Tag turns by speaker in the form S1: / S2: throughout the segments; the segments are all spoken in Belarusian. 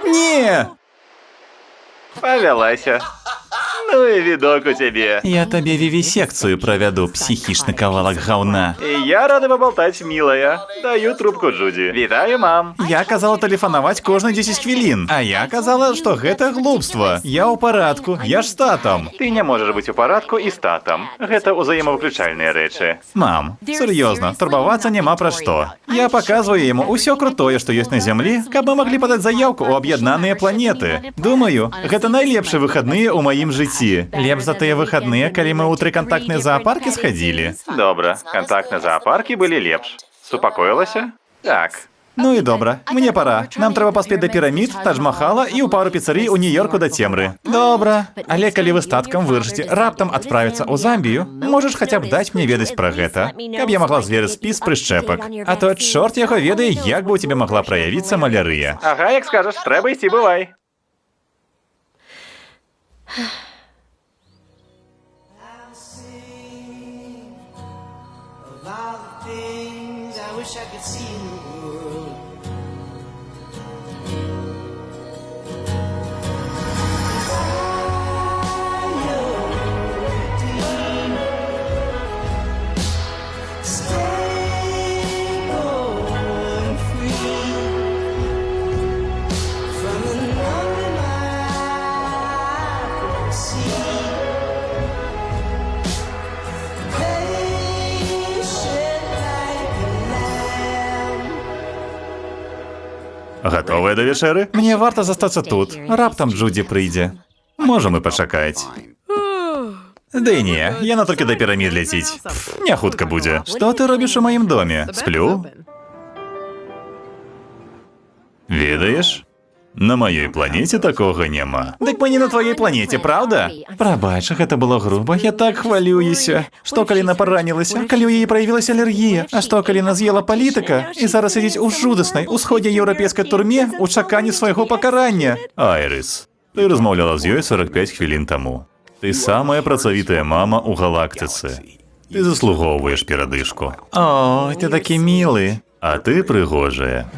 S1: Не!
S2: Повелася. Ну и видок у тебе.
S1: Я тебе вивисекцию проведу, психичный кавалок гауна.
S2: И я рада поболтать, милая. Даю трубку Джуди. Вітаю, мам.
S1: Я казала тэлефанаваць кожны 10 хвілін. А я казала, што гэта глупства. Я ў парадку, я ж з татам.
S2: Ты не можаш быць у парадку і з татам. Гэта ўзаемавыключальныя рэчы.
S1: Мам, сур'ёзна, турбавацца няма пра што. Я паказваю яму ўсё крутое, што ёсць на зямлі, каб мы маглі падаць заяўку ў аб'яднаныя планеты. Думаю, гэта найлепшыя выхадныя ў маім жыцці. Лепш за тыя выхадныя, калі мы ў 3 кантактныя зоапаркі схадзілі.
S2: Добра, кантактныя зоапаркі былі лепш. Супакоілася? Так.
S1: Ну і добра, мне пора. Нам трэба паспець да пірамід, Тадж-Махала і ў пару піцэрый у Нью-Йорку да цемры. Добра. Але калі вы з таткам вырашыце раптам адправіцца ў Замбію, можаш хаця б даць мне ведаць пра гэта, каб я магла зверыць спіс прышчэпак. А то чорт яго ведае, як бы ў цябе магла праявіцца малярыя.
S2: Ага, як скажаш, трэба ісці, бывай.
S3: I could see in the world. Stay going free from the number I see.
S1: Гатовыя да вячэры? Мне варта застацца тут. Раптам Джуді прыйдзе. Можам і пачакаць. Ды не, яна толькі да пірамід ляціць. Не хутка будзе. Што ты робіш у маім доме? Сплю? Ведаеш? На маёй планеце такога няма. Дык мы не на тваёй планеце, праўда? Прабач, гэта было груба, я так хвалююся. Што калі яна паранілася, калі ў яе праявілася алергія? А што калі яна з'ела палітыка і зараз сядзіць у жудаснай усходнееўрапейскай турме ў чаканні свайго пакарання? Айрыс, ты размаўляла з ёй 45 хвілін таму. Ты самая працавітая мама ў галактыцы. Ты заслугоўваеш перадышку. О, ты такі мілы. А ты прыгожая.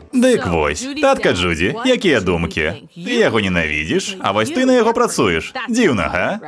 S1: Дык вось, татка Джуді, якія думкі? Ты яго ненавідзіш, а вось ты на яго працуеш. Дзіўна, га?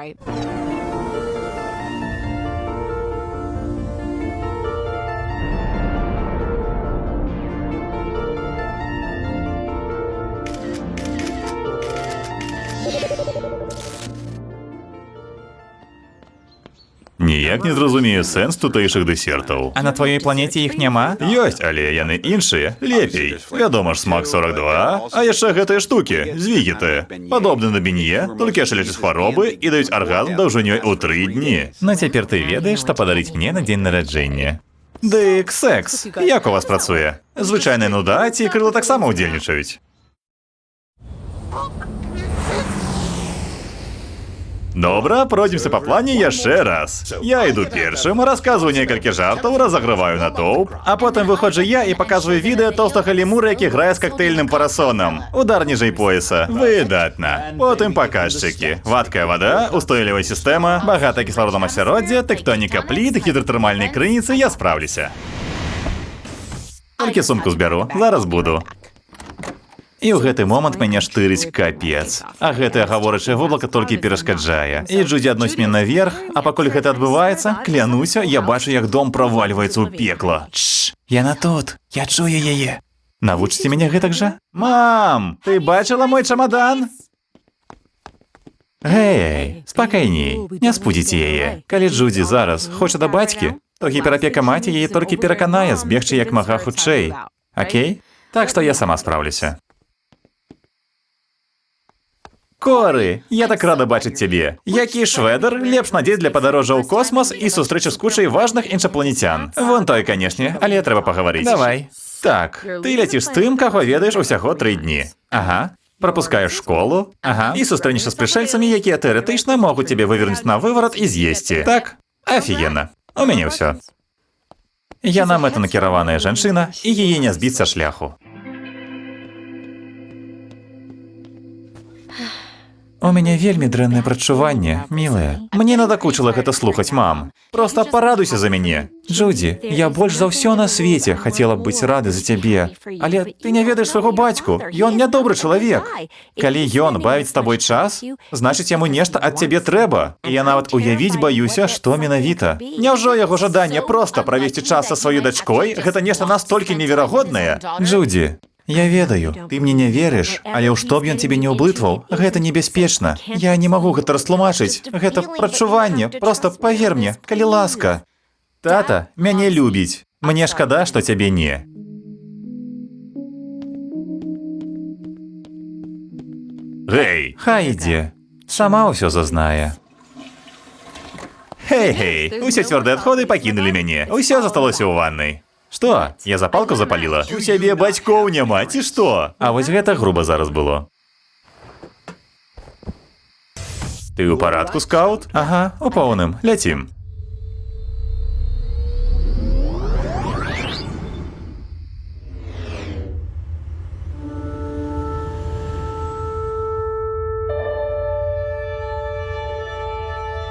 S1: Ніяк не зразумею сэнс тутэйшых дэсертаў. А на тваёй планеце іх няма? Ёсць, але яны іншыя, лепей. Вядома ж, смак 42, а яшчэ гэтыя штукі, звігіты. Падобны на бенье, толькі яшчэ лечаць хваробы і даюць аргазм даўжынёй у 3 дні. Ну цяпер ты ведаеш, што падарыць мне на дзень нараджэння. Дык, секс. Як у вас працуе? Звычайная нуда ці крыла таксама ўдзельнічаюць? Добра, пройдемся по плане яшчэ раз. Я іду першым, расказваю некалькі жартаў, разаграваю натоўп, а потым выходжу я і паказваю відэа тоўстага лемура, які грае з кактэйльным парасонам. Удар ніжэй пояса. Выдатна. Потым паказчыкі. Вадкая вада, устойлівая сістэма, багатае кіслародам асяроддзе, тэктоніка пліт, гідротэрмальнай крыніцы, я спраўлюся. Толькі сумку збяру, зараз буду. І ў гэты момант мяне штырыць капец. А гэтае гаворачае воблака толькі перашкаджае. І Джуді адносіць мяне наверх, а пакуль гэта адбываецца, клянуся, я бачу, як дом правальваецца ў пекла. Чш, яна тут, я чую яе. Навучыце мяне гэтак жа? Мам, ты бачыла мой чамадан? Гэй, спакайней, не спудзіце яе. Калі Джуді зараз хоча да бацькі, то гіперапека маці яе толькі пераканае збегчы як мага хутчэй. Акей? Так што я сама спраўлюся. Коры, я так рада бачыць цябе. Які шведер лепш надзець для падарожжа ў космос і сустрэчы з кучай важных іншапланецян. Вон той, канешне, але трэба пагаварыць. Давай. Так, ты ляціш з тым, каго ведаеш усяго 3 дні. Ага. Прапускаеш школу. Ага. І сустрэнешся з прышэльцамі, якія тэарэтычна могуць цябе вывернуць на выварат і з'есці. Так? Афігенна. У мяне ўсё. Яна мэтанакіраваная жанчына, і яе не збіць са шляху. У мяне вельмі дрэннае прадчуванне, мілая. Мне надакучыла гэта слухаць, мам. Проста парадуйся за мяне. Джуді, я больш за ўсё на свеце хацела б быць рады за цябе. Але ты не ведаеш свайго бацьку, ён нядобры чалавек. Калі ён бавіць з табой час, значыць яму нешта ад цябе трэба. І я нават уявіць баюся, што менавіта. Няўжо яго жаданне проста правесці час са сваёй дачкой, гэта нешта настолькі неверагоднае? Джуді, я ведаю, ты мне не верыш, але ў што б ён цябе не ўблытваў, гэта небяспечна. Я не магу гэта растлумачыць. Гэта прадчуванне, проста павер мне, калі ласка. Тата мяне любіць. Мне шкада, што цябе не.
S2: Гей!
S1: Хай ідзе. Сама ўсё зазнае.
S2: Гей-гей! Усе цвёрдыя адходы пакінулі мяне. Усё засталося ў ваннай. Што? Я запалку запаліла? У цябе бацькоў няма, ці што?
S1: А вось гэта груба зараз было.
S2: Ты ў парадку, скаут?
S1: Ага, у поўным. Ляцім.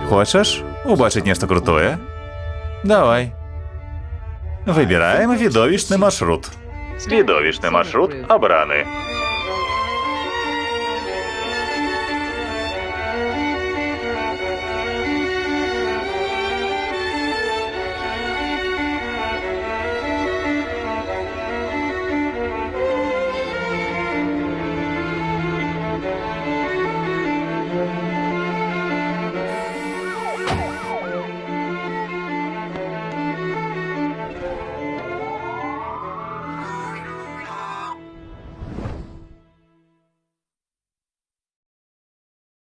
S1: Хочаш убачыць нешта крутое? Давай.
S2: Выбираем відовішчны маршрут. Відовішчны маршрут абраны.